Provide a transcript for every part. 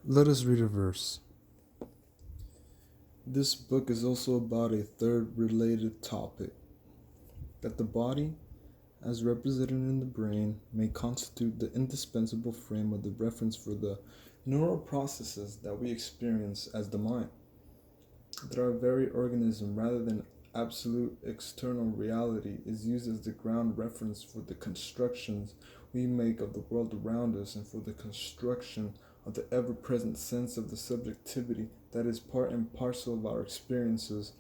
Let us read a verse. This book is also about a third related topic that the body, as represented in the brain, may constitute the indispensable frame of the reference for the neural processes that we experience as the mind. That our very organism, rather than absolute external reality, is used as the ground reference for the constructions we make of the world around us and for the construction of the ever present sense of the subjectivity that is part and parcel of our experiences.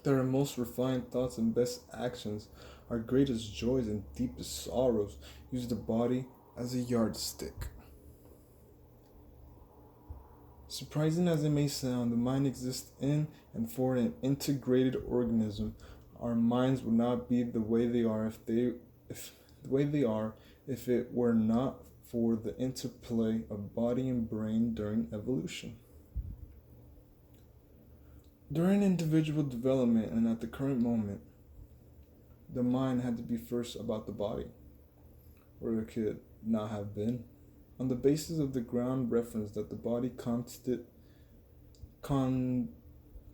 That our most refined thoughts and best actions, our greatest joys and deepest sorrows, use the body as a yardstick. Surprising as it may sound, the mind exists in and for an integrated organism. Our minds would not be the way they are if it were not for the interplay of body and brain during evolution. During individual development and at the current moment, the mind had to be first about the body, or it could not have been. On the basis of the ground reference that the body con-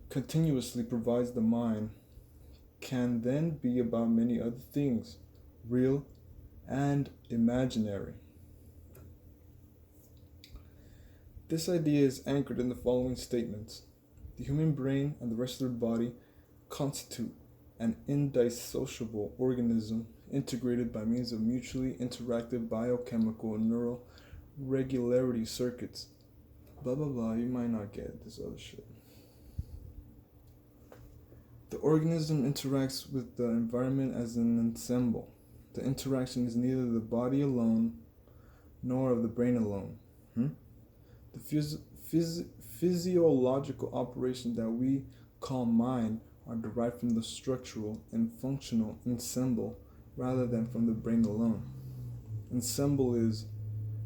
continuously provides, the mind can then be about many other things, real and imaginary. This idea is anchored in the following statements. The human brain and the rest of the body constitute an indissociable organism integrated by means of mutually interactive biochemical and neural regularity circuits. Blah blah blah, you might not get this other shit. The organism interacts with the environment as an ensemble. The interaction is neither the body alone nor of the brain alone. The physiological operations that we call mind are derived from the structural and functional ensemble rather than from the brain alone. Ensemble is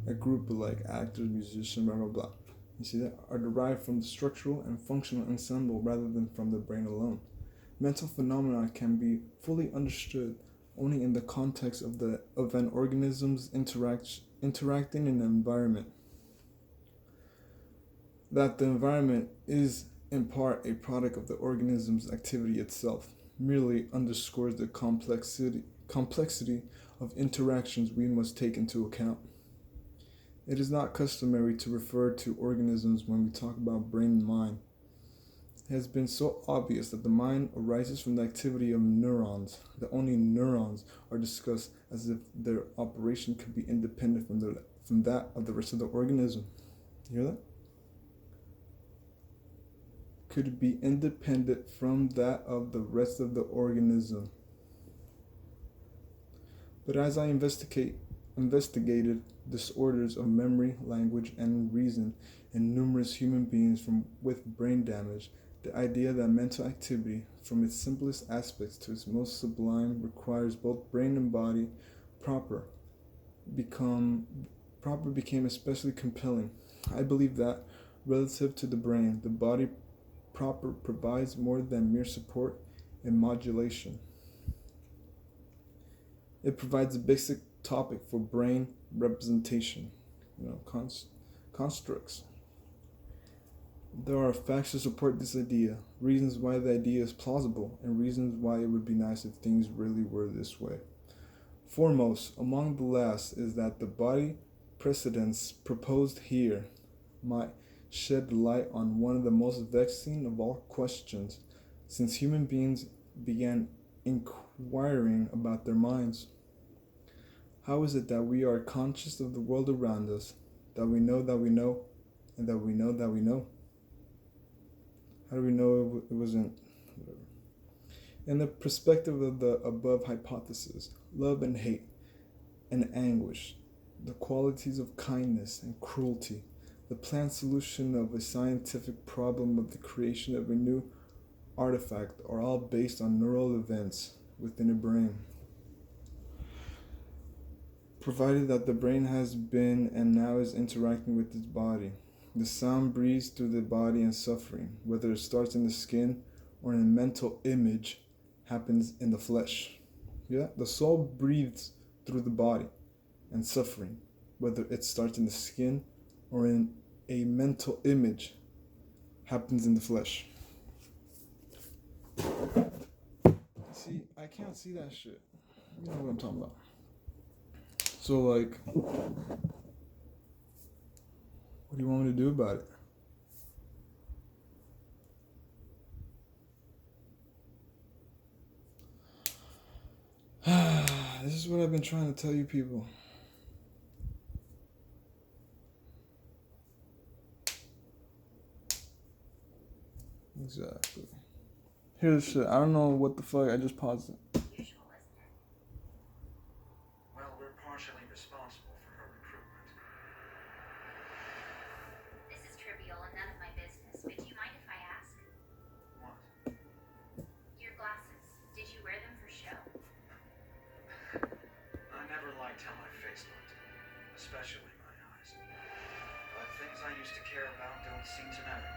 a group of like actors, musicians, blah blah blah. You see that? Are derived from the structural and functional ensemble rather than from the brain alone. Mental phenomena can be fully understood only in the context of an organism's interacting in an environment. That the environment is in part a product of the organism's activity itself merely underscores the complexity of interactions we must take into account. It is not customary to refer to organisms when we talk about brain and mind. It has been so obvious that the mind arises from the activity of neurons that only neurons are discussed as if their operation could be independent from that of the rest of the organism. You hear that? Could be independent from that of the rest of the organism. But as I investigated disorders of memory, language, and reason in numerous human beings with brain damage, the idea that mental activity, from its simplest aspects to its most sublime, requires both brain and body proper, become proper became especially compelling. I believe that, relative to the brain, the body proper provides more than mere support and modulation. It provides a basic topic for brain representation, constructs. There are facts to support this idea, reasons why the idea is plausible, and reasons why it would be nice if things really were this way. Foremost, among the last, is that the body precedents proposed here might shed light on one of the most vexing of all questions, since human beings began inquiring about their minds. How is it that we are conscious of the world around us, that we know, and that we know that we know? How do we know it wasn't whatever? In the perspective of the above hypothesis, love and hate and anguish, the qualities of kindness and cruelty, the planned solution of a scientific problem of the creation of a new artifact are all based on neural events within a brain. Provided that the brain has been and now is interacting with its body, the sound breathes through the body and suffering, whether it starts in the skin or in a mental image, happens in the flesh. Yeah? The soul breathes through the body and suffering, whether it starts in the skin or in a mental image, happens in the flesh. See, I can't see that shit. You know what I'm talking about. So, like, what do you want me to do about it? This is what I've been trying to tell you people. Exactly. Here's the shit. I don't know what the fuck. I just paused it. Usual, isn't it? Well, we're partially responsible for her recruitment. This is trivial and none of my business, but do you mind if I ask? What? Your glasses, did you wear them for show? I never liked how my face looked, especially my eyes. But things I used to care about don't seem to matter